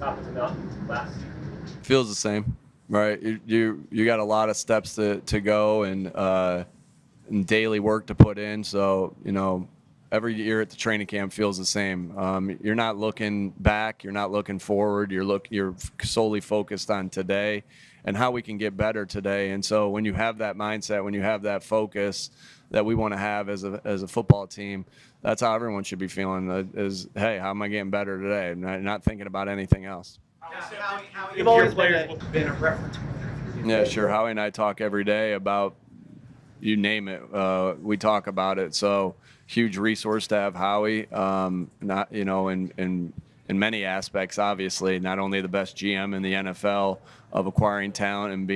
top to mountain class? Feels the same, right? You got a lot of steps to go and daily work to put in. So every year at the training camp feels the same. You're not looking back, you're not looking forward. You're solely focused on today and how we can get better today. And so when you have that mindset, when you have that focus that we want to have as a football team, that's how everyone should be feeling. Is hey, how am I getting better today? Not thinking about anything else. You've always been a reference point. Yeah, sure. Howie and I talk every day about you name it. We talk about it. So huge resource to have Howie. Not in many aspects, obviously, not only the best GM in the NFL of acquiring talent and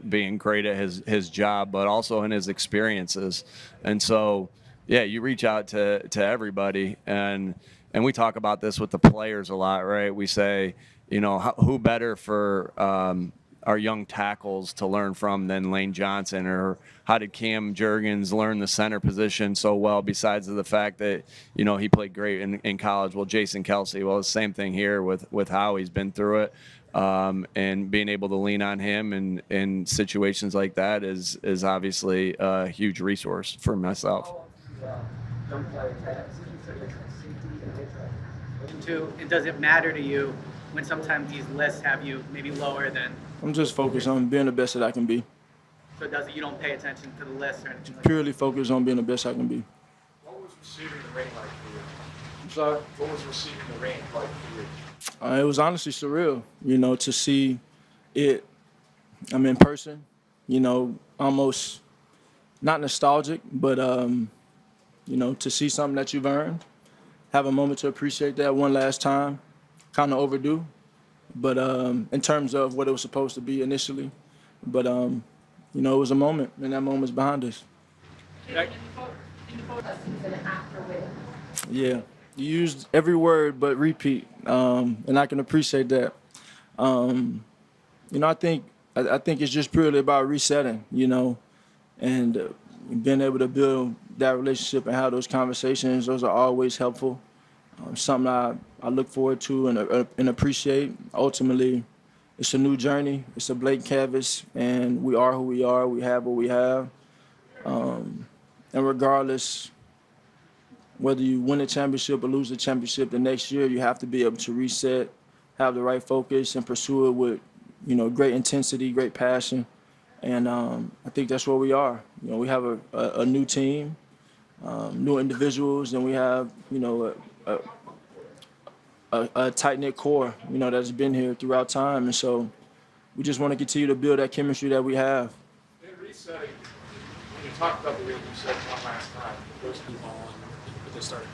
being great at his job, but also in his experiences. And so, yeah, you reach out to everybody, and we talk about this with the players a lot, right? We say, who better for our young tackles to learn from than Lane Johnson, or how did Cam Jurgens learn the center position so well, besides the fact that he played great in college? Well, Jason Kelsey, well, the same thing here with how he's been through it, and being able to lean on him in situations like that is obviously a huge resource for myself. And does it matter to you when sometimes these lists have you maybe lower than? I'm just focused on being the best that I can be. So you don't pay attention to the list or anything? Purely focused on being the best I can be. What was receiving the ring like for you? I'm sorry? What was receiving the ring like for you? It was honestly surreal, to see it. I'm in person, almost not nostalgic, but to see something that you've earned, have a moment to appreciate that one last time, kind of overdue. But in terms of what it was supposed to be initially, but it was a moment, and that moment's behind us. Yeah, you used every word but repeat, and I can appreciate that. I think it's just purely about resetting, and being able to build that relationship and have those conversations. Those are always helpful. Something I look forward to and appreciate. Ultimately, it's a new journey. It's a blank canvas, and we are who we are. We have what we have. And regardless, whether you win a championship or lose the championship the next year, you have to be able to reset, have the right focus, and pursue it with, great intensity, great passion. And I think that's where we are. We have a new team, new individuals, and we have, a tight-knit core, that's been here throughout time. And so we just want to continue to build that chemistry that we have. In resetting, when you talked about the way you said one last time, those people at the start.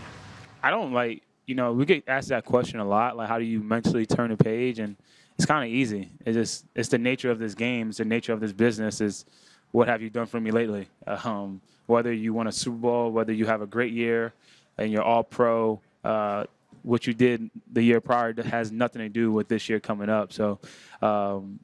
I don't we get asked that question a lot, like how do you mentally turn a page? And it's kind of easy. It's the nature of this game. It's the nature of this business is what have you done for me lately? Whether you won a Super Bowl, whether you have a great year and you're all pro, what you did the year prior has nothing to do with this year coming up. So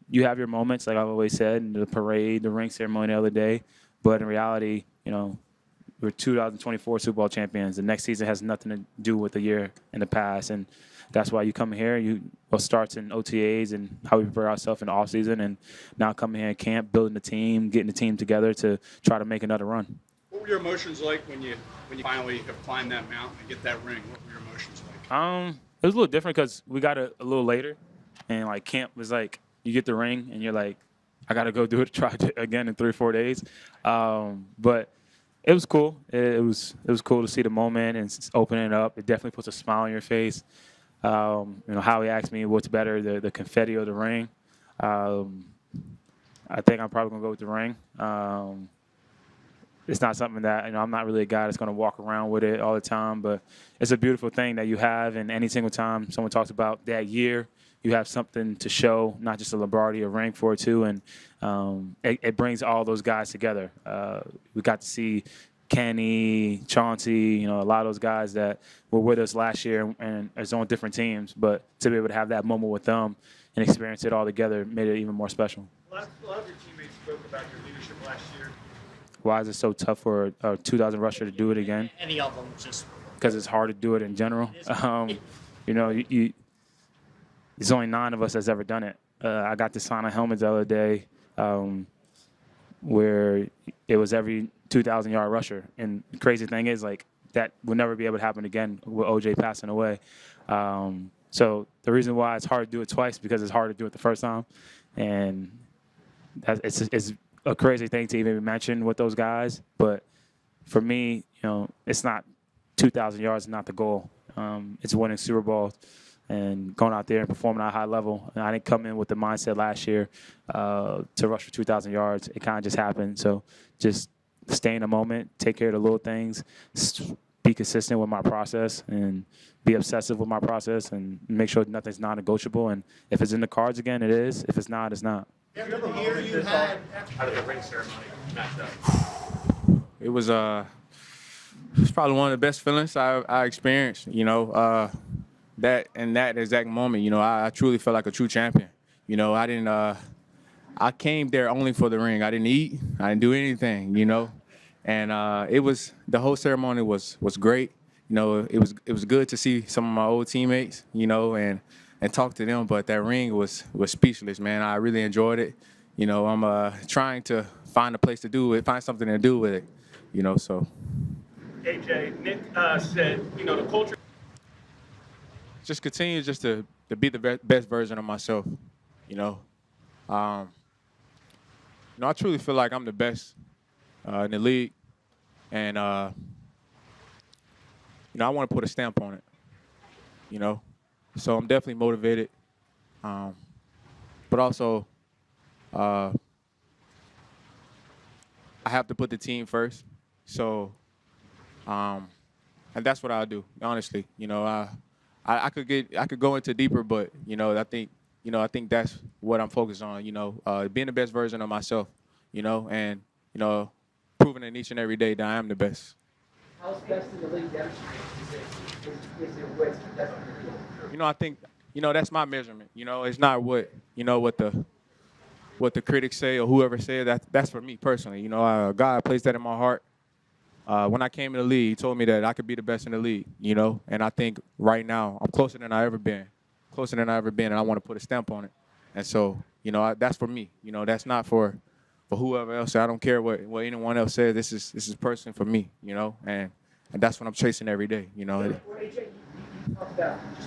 you have your moments, like I've always said, in the parade, the ring ceremony the other day. But in reality, we're 2024 Super Bowl champions. The next season has nothing to do with the year in the past. And that's why you come here. Starts in OTAs and how we prepare ourselves in the offseason, and now coming here in camp, building the team, getting the team together to try to make another run. What were your emotions like when you finally have climbed that mountain and get that ring? What were your emotions like? It was a little different because we got it a little later, and like camp was like you get the ring and you're like, I got to go do it, try it again in 3 or 4 days. But it was cool. It was cool to see the moment and opening it up. It definitely puts a smile on your face. Howie asked me what's better, the confetti or the ring. I think I'm probably gonna go with the ring. It's not something that I'm not really a guy that's gonna walk around with it all the time, but it's a beautiful thing that you have. And any single time someone talks about that year, you have something to show, not just a Lombardi, a ring for it too. And it brings all those guys together. We got to see Kenny, Chauncey, a lot of those guys that were with us last year and is on different teams. But to be able to have that moment with them and experience it all together made it even more special. A lot of your teammates spoke about your leadership last year. Why is it so tough for a 2,000 rusher to do it again? Any of them, just because it's hard to do it in general. there's only 9 of us that's ever done it. I got to sign a helmet the other day where it was every 2,000-yard rusher. And the crazy thing is, like, that will never be able to happen again with O.J. passing away. So the reason why it's hard to do it twice because it's hard to do it the first time. And it's a crazy thing to even mention with those guys. But for me, it's not 2,000 yards is not the goal. It's winning Super Bowls and going out there and performing at a high level. And I didn't come in with the mindset last year to rush for 2,000 yards. It kind of just happened. So just stay in the moment, take care of the little things, be consistent with my process, and be obsessive with my process, and make sure nothing's non-negotiable. And if it's in the cards again, it is. If it's not, it's not. After the year you had, how did the ring ceremony match up? It was probably one of the best feelings I experienced. That in that exact moment, I truly felt like a true champion. I came there only for the ring. I didn't eat. I didn't do anything. And the whole ceremony was great. It was good to see some of my old teammates, and talk to them. But that ring was speechless, man. I really enjoyed it. I'm trying to find a place to do it, find something to do with it. So. A.J., Nick said, the culture. Just continue just to be the best version of myself. I truly feel like I'm the best in the league, and I want to put a stamp on it. So I'm definitely motivated, but also I have to put the team first. So, and that's what I'll do. Honestly, I could go into deeper, but I think that's what I'm focused on. Being the best version of myself. And proving it each and every day that I am the best. How's best in the league demonstrated? Is it what's best in the league? I think that's my measurement. It's not what the critics say or whoever said. That's for me personally. God placed that in my heart. When I came in the league, he told me that I could be the best in the league. And I think right now I'm closer than I ever been, and I want to put a stamp on it. And so that's for me. That's not for whoever else. I don't care what anyone else says. This is personal for me. And that's what I'm chasing every day. Well, A.J., you talked about just